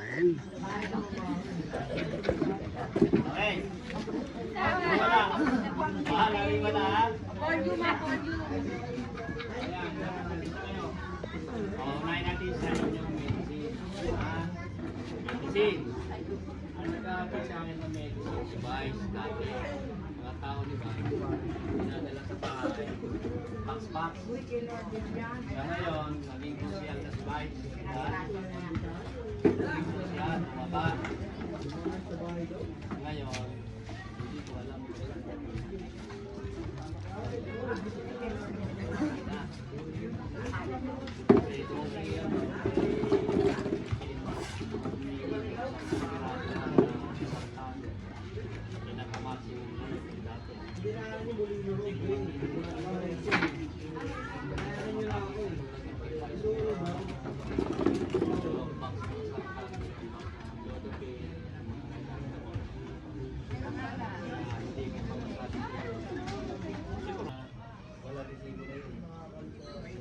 Ayan. Okay. Wala. Bahala rin wala ha. Unahin natin sa inyong medicine. Medicine. Ano nag-aapit sa akin ng medicine? Si Vice dati. Mga tao ni Vice. Pinadala sa bahay. Box. Kaya ngayon, naging social na si Vice. Naging social, bumaba. Ngayon, hindi ko alam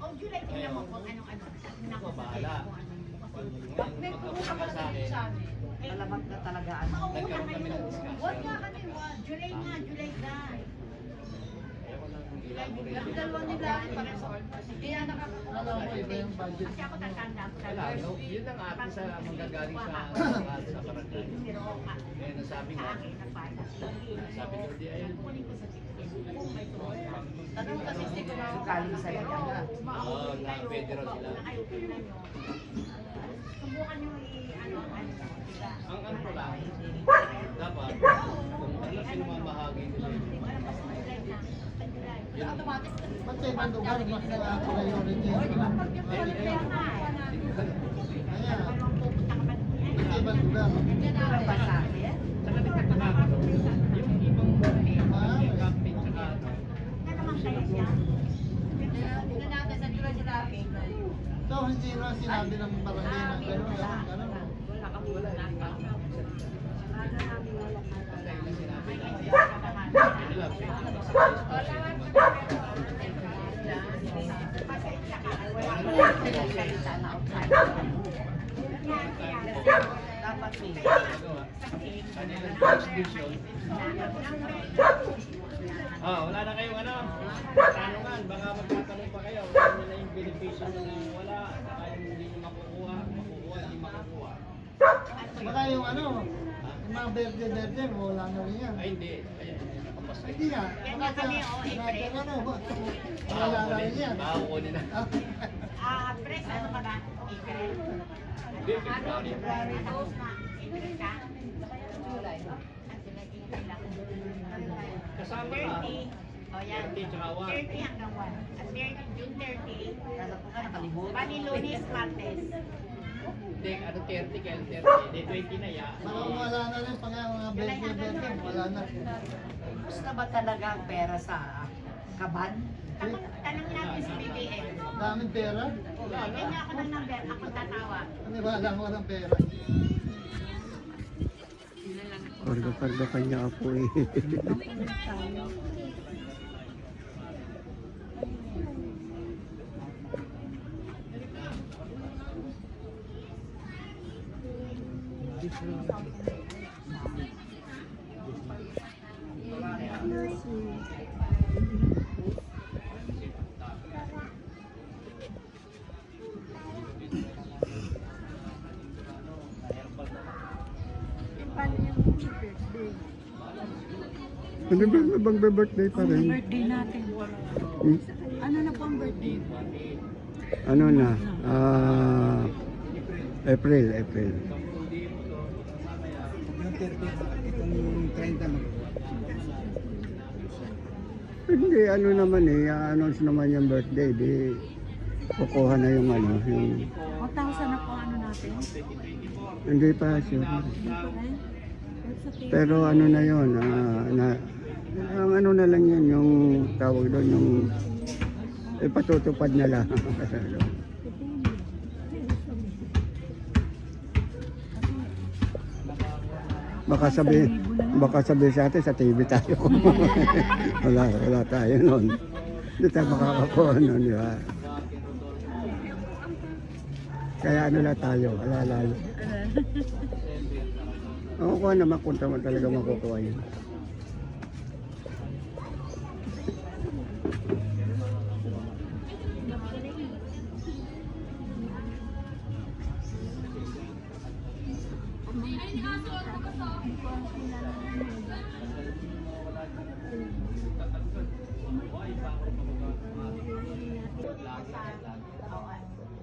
kung July, tingnan mo kung anong-ano. ako bahala. Magkakasama sa akin. Talamak na talaga ano. Nagkaroon kami ng Huwag nga discussion. kami, July na. Ayaw ko lang elaborate. Yung dalawa nila, para sa kaya nakakapagod. Kasi ako tatanda ko Wala, talaga. no? Yun ang ate sa manggagaling sa barangay. Pero Kaya nasabi sa nga, akin, nagpala. sabi ko, di ayun. Kunin ko sa 16. Kung may tuloy. Tanong kasi siguro galing sa iyo. Oo, na pwede raw sila. Kayo, tingnan nyo. Subukan nyo Ang ko lang, dapat, kung ano sinumamahagi nila yun. Yun ang Ba't sa ibang lugar, mas priority yun? Ayan. Sa ibang lugar. Pa sa akin. Saka nagtataka ako, yung ibang mga camping tsaka ano, So, hindi na sinabi ng barangay na gano'n, gano'n. dahil na sinabi na, yun lang, Dapat may kanilang jurisdiction. Wala na kayong ano, tanungan, baka magtatanong pa kayo, wala nila yung benepisyo na wala, baka yung hindi nyo makukuha, hindi makukuha. Baka yung ano, yung mga berde-berde, wala na rin yan. Ay hindi, ayan, nakapasay. Hindi nga. Baka sa, ano, wala na rin yan. Baka kukunin na. Press, ano ka ba? April. Hindi, February. Tapos na, April ka? July. Kasama ka. 30. O yan. 30 tsaka 1. 30 hanggang 1. At June 30. Kala ko ka nakalimutan. Bali Lunes, Martes. Hindi, ano 30 kaya 30. Hindi, 20 na yan. Baka wala na rin pag mga berde-berde, wala na. Gusto ba talaga ang pera sa kaban? Tanong natin si BBM. Daming pera. Bigyan niyo ako ng number. Ako tatawag. Ano ba, walang pera. Karga-karga kanya ako eh. Ano ba bang birthday pa rin? Birthday natin. Hmm? Ano na po ang birthday? Ano na? April. Hindi, ano naman eh, announce naman yung birthday, di kukuha na yung ano, yung, 1,000 na po ano natin? hindi pa sure. Hindi pa rin? Pero ano na yun, ang ano na lang yun, yung tawag doon, yung ipatutupad na lang. Baka sabi sa atin sa TV tayo. wala tayo noon. Hindi tayo makakakuha noon, di ba? Kaya ano na tayo, alalalo. Oo, kung naman kung naman talaga makukuha yun.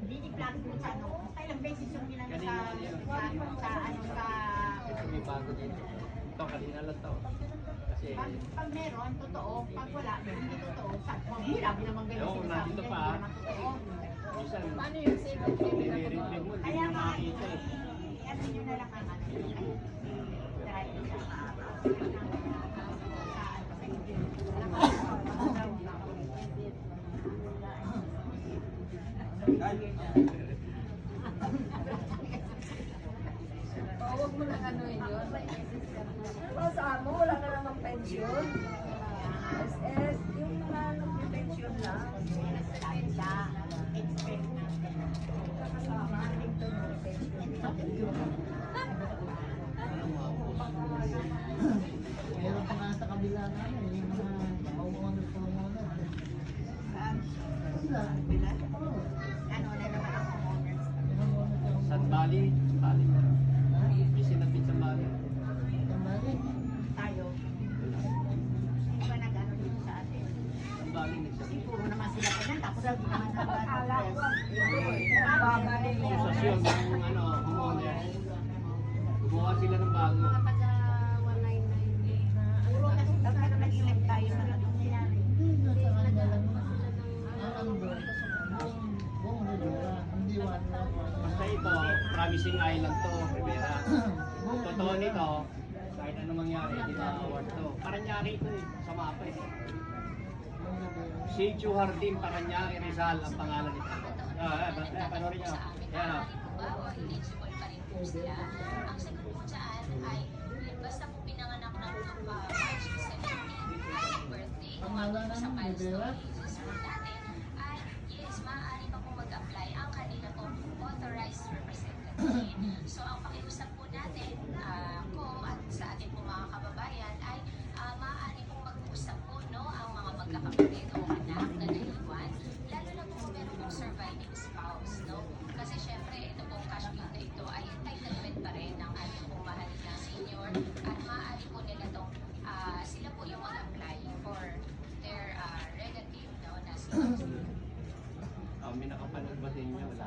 Diniplano mo sa ano, kailang beses yung ginano sa May bago dito. Ito, kanina lang to. Kasi, pag meron, totoo. Pag wala, hindi totoo. Marami naman ganyan ewan kung sinasabi nandito niya, pa. hindi naman totoo. minsan, Paano yung secret nire-review mo, hindi Kaya mo nga, makikita eh. i-ano nyo na lang ang ano. Try nyo siya. Huwag mo lang ano yun. Sa mo, wala ka namang pension. SS, yung mga nag-pension lang. Sabi siya, expect na. Kakasama, ito yung pension. Meron pa nga sa kabila na yung mga homeowners. Sila. Oo. Ano na naman ang homeowners. San Bali, Bali na. May sinapit sa Bali. Kambali. Tayo. Hindi ba nag-ano dito sa atin? San Bali nagsasabit. Puro naman sila pa dyan, tapos hindi naman Akala ko, nag-ano. Asosasyon ng ano, homeowners. Gumawa sila ng bago. Mga taga 199. Puro kasi dapat nag-elect tayo sa latong nangyari. Hindi na sa kanila lang. Ano doon? Buong Rivera. Hindi one. Basta ito, Promising Island to, Rivera. Totoo nito, kahit ano mangyari, hindi na award to. Paranaque ito eh, sa mapa eh. Si Chuhardin Paranaque Rizal ang pangalan nito. Panoorin nyo. Yan o. O eligible pa rin po sila. Ang sagot po dyan ay basta po pinanganak ng March 17, happy birthday, umabot po sa milestone ages po natin, ay yes, maaari pa po mag-apply ang kanila po authorized representative. So ang pakiusap po natin ko at sa ating po mga kababayan ay maaari pong mag-usap po no, ang mga magkakapatid o anak na naiwan, lalo na po kung meron pong surviving spouse. No? Kasi syempre, ito pong cash gift na ito ay entitlement pa rin ng ating pong mahal na senior at maaari po nila itong sila po yung mag-apply for their relative no, na senior. May nakapanood ba sa inyo? Wala.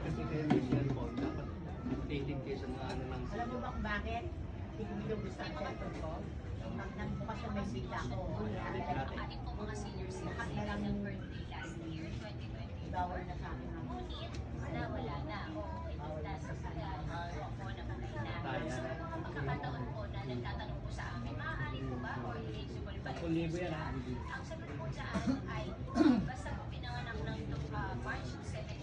Kasi kayo may cellphone, dapat updated kayo sa mga ano ng Alam mo ba kung bakit? Hindi ko binubus ang cellphone ko. Pag nagbukas yung may bigla ko, Ang ating pong mga senior citizen ng birthday last year, 2020. bawal na sa akin. Ngunit, wala na. O ito na sa po na patay na. So, mga pagkakataon po na nagtatanong po sa amin, maaari po ba o eligible pa rin 10,000 po yan, sila? ha? Ang sagot po dyan ay basta po pinanganak ng March 17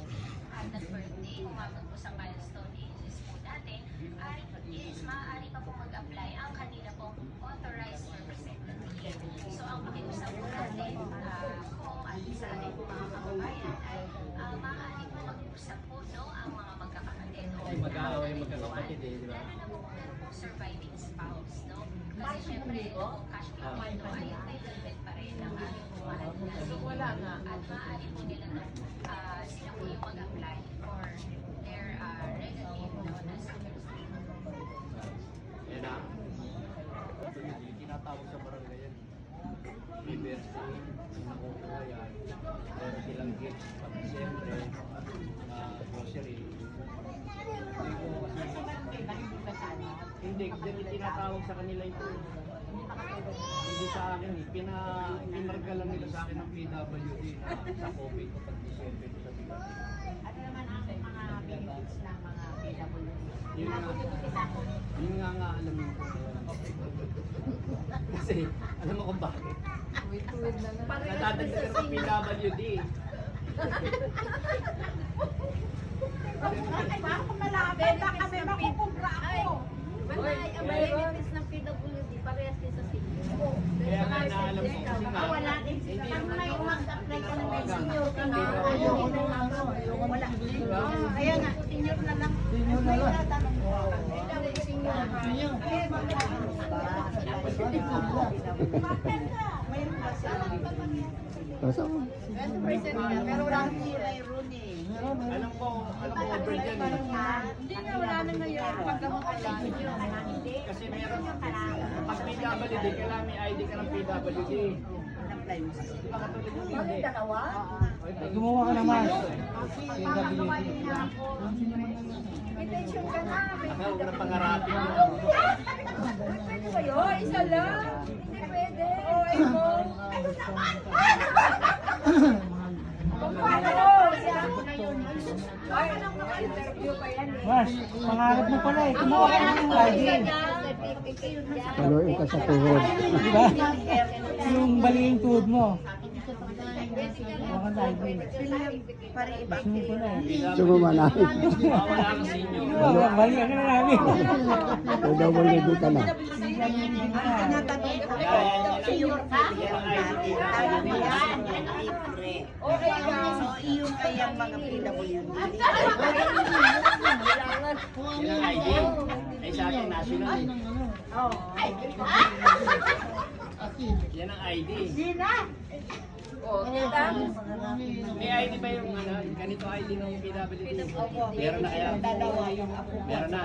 at birthday, umabot po sa milestone ages po natin, ay yes, maaari pa po mag-apply ang kanila pong authorized representative. So, ang pakiusap po natin ko at sa ating mga kababayan ay maaari po mag-usap po no, ang mga magkakapatid o Kasi mag-aaway yung magkakapatid eh, di ba? lalo na po kung meron pong surviving spouse, no? Kasi syempre, ito po, cash flow ito ay entitlement pa rin ng ating mahal na senior. At maaari po nila no, sila po yung mag-apply for their relative no, na senior. Yan na. Yung tinatawag sa barangay yan. May versa. Nakukuha yan. Meron silang gifts. Pag December, grocery. Hindi ko kasi... Barangay ba? Hindi ba sa ano? Hindi, kasi tinatawag sa kanila ito. Hindi sa akin eh. Pinarga lang nila sa akin ng PWD na sa COVID ko pag December ko sa bigla. Ano naman ang mga benefits ng mga PWD? Yun nga. Yun nga alamin ko. Kasi, alam mo kung bakit? Wait na lang. Nadadagdagan ng PWD. Ay, baka kung malapit, baka may makukumpra ako. Ang benefits ng PWD, parehas din sa senior. Kaya nga naalam ko kasi nga. Wala din sila. Hindi Pag naman may ako- mag-apply ka ng Tawagan. senior ka na, Hindi naman ayaw ako- ko na lang. Wala. Kaya nga, senior na lang. Senior na lang. Kasama. 20% na, pero wala nang mayroon eh. Alam ko over dyan eh. Hindi na, wala na ngayon. Paggamot ka lang. Kasi meron, pag PWD, kailangan may ID ka ng PWD. Di ba katulad yung hindi? Gumawa ka naman. Intention ka na. Ako, una pangarapin mo. Pwede ba yun? Isa lang. Hindi pwede. Oo, mo. Paano? Ay, anong naka-interview pa yan eh. Mas, pangarap mo pala eh. Kumuha ka ng ID. Paluin ka sa tuhod. Di ba? Yung baling tuhod mo. Kumuha ka ng ID. Gusto mo pala eh. Sumama na. Wala kang senior. Bali ka na namin. PWD ka na. Senior ka? Tayo na yan. Okay ka. So, iyon kayang mga PWD. Yan ang ID. Ay sa akin, national eh. Yan ang ID. O, kita? May ID ba yung ano? Ganito ID ng PWD? Meron na kaya? Meron na.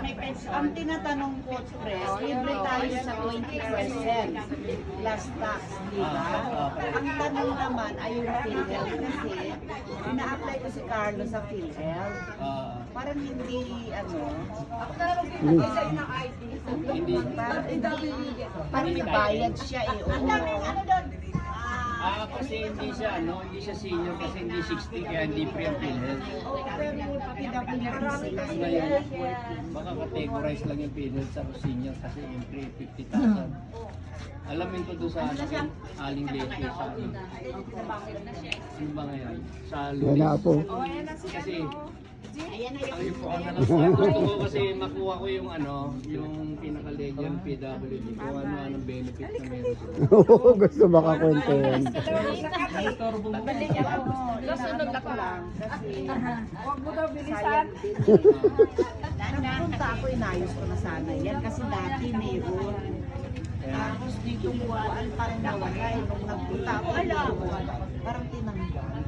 May pension. Ang tinatanong ko, Press, libre tayo sa 20% plus tax, di ba? Ang tanong naman ay yung PhilHealth kasi ina-apply ko si Carlo sa PhilHealth. Parang hindi, ano, Ako na lang magbibigay sa'yo ng ID. Hindi. parang nagbayad siya eh. Oo. Kasi hindi siya senior kasi hindi 60 kaya hindi free ang PhilHealth. Pero PWD sila. Ngayon, baka categorize lang yung PhilHealth sa senior kasi yung free 50,000. Alamin ko doon sa aling late sa ano. Ano ba ngayon? Sa Yan na po. Kasi ang ipuan na lang po. Gusto ko kasi makuha ko yung ano, yung pinaka-legend PWD kung ano-anong benefit na meron sila. Oo, gusto makakwento yan. Nasunod ako lang. Kasi Huwag mo daw bilisan. nagpunta ako, inayos ko na sana yan. Kasi dati meron. Tapos dito buwan, parang nawala eh. Nung nagpunta ako, parang tinanggal.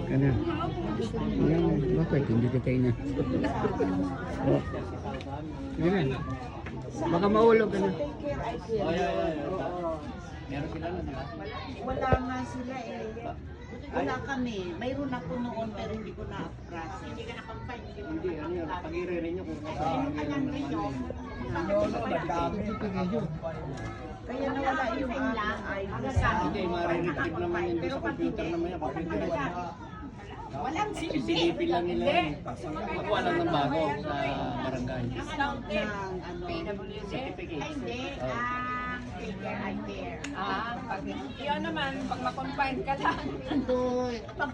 Ano? Yan, bakit? Hindi ka kayo na. Oh. Yan. Baka maulog ka na. Take care, I care. Meron sila na, di ba? Wala nga sila eh. Wala kami. Mayroon ako noon pero hindi ko na-appras. Hindi ka na-compile. Hindi, ano yun, pag-i-re-re nyo kung Kaya nawala yung aking ID sa hindi, ma-re-retrieve naman yun doon sa computer naman yan. Walang Sisilipin lang nila yun. Makuha lang ng bago sa barangay. ng ano. Certificate. Hindi. Take care, I care. Iyon naman, pag ma-confine ka lang.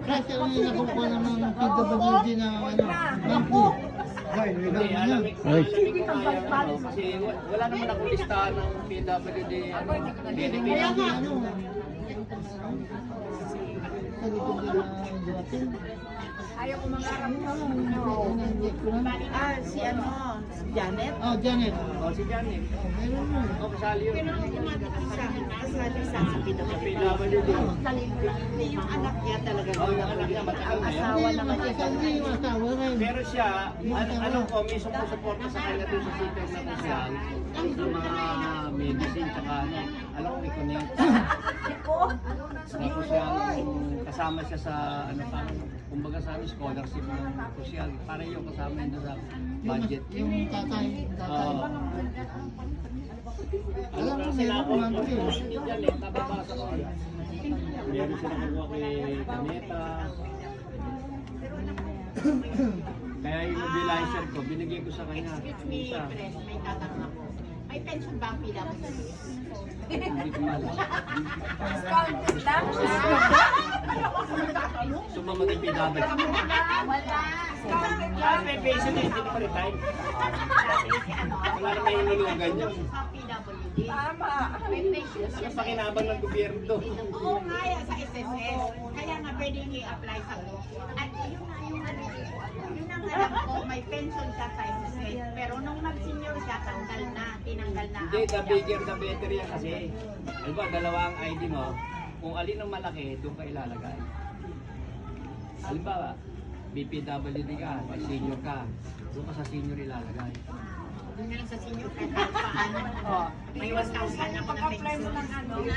Kasi ano yung nakukuha naman ng PWD na ano, monthly. Hindi, alamin ko kaya ano, kasi wala naman akong listahan ng PWD benefit. Kaya nga ano, sa likod na duwatin. Ayaw ko mangarap. Si ano, si Janet. Oh, Janet. O si Janet. Meron mo. O kasali yun. Kasali sa PWD. PWD. Hindi yung anak niya talaga. O yung anak niya, matagal na yun. Asawa naman niya. Hindi yung asawa rin. Pero siya, alam ko, may sumusuporta sa kanya doon sa sitio na kusyan, sa mga medicine, tsaka ano, alam ko i-connect. Tapos siya, kasama siya sa, ano pa, kumbaga sa amin, scholarship ng kusyan. Para yung kasama yun doon sa budget. Yung tatay. Alam ko sila ako, hindi dyan eh, nababasa ko. Meron sila kukuha kay Kaneta. Kaya yung mobilizer ko, binigay ko sa kanya. Excuse me, Isa. Pres, may tatanong ako. May pension ba ang PWD? Hindi ko alam. Discounted lang. Sumama ng PW. May pension eh, hindi ko pa-retire. Wala na may inulugan yun. Sa PWD. Tama. May pension Ano pakinabang ng gobyerno? Oo nga yan, sa SSS. Kaya nga 20% apply sa ko. At yun nga yung ano, yun ang alam ko, may pension siya sa SSS. Pero nung nag-senior siya, tinanggal na. Hindi, the bigger the better yan kasi. Diba, dalawa ang ID mo. Kung alin ang malaki, doon ka ilalagay. Halimbawa, BPWD ka, may senior ka, doon ka sa senior ilalagay. Doon na lang sa senior kahit paano. Oh, may 1,000 ako na pension.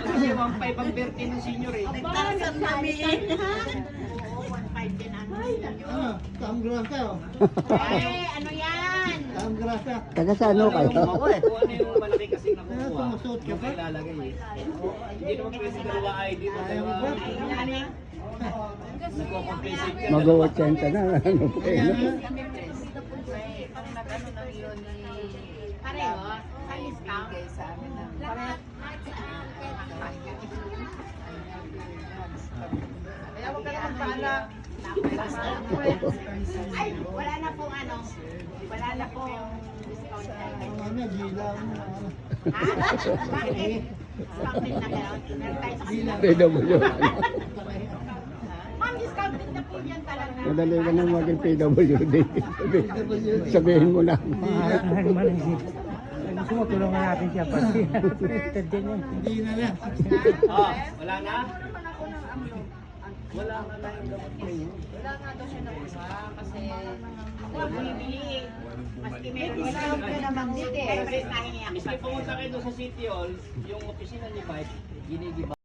Kasi 1.5 ang birthday ng senior eh. Nagtasan kami eh. Oo, 1,500 din ano. Eh, ano yan? Taga sa ano kayo? Kung ano yung malaki kasi nakukuha, yung ka ilalagay eh. Hindi naman pwede dalawa ID mo, dalawa. Nagko-compensate ka. Mag-80 na. Ano po kayo? Pareho, sa discount. Lahat. Kaya huwag ka na magpaalam. Ay, wala na pong ano. Wala na pong discount. Ha? Bakit? Discounted na kayo? Meron tayo sa kanila. PW. Ma'am, discounted na po yan talaga. Madali ka nang maging PWD. Sabihin mo na. Mahal man eh. Gusto mo tulungan natin siya pati. Affected din yan. Oh, wala na? Wala na na yung gamot mo. Wala nga daw siya nakuha kasi ako ang bumibili. Maski meron discount ka naman dito eh. Pero nahingi ako. Miski pumunta kayo doon sa City Hall, yung opisina ni Mike, ginigiba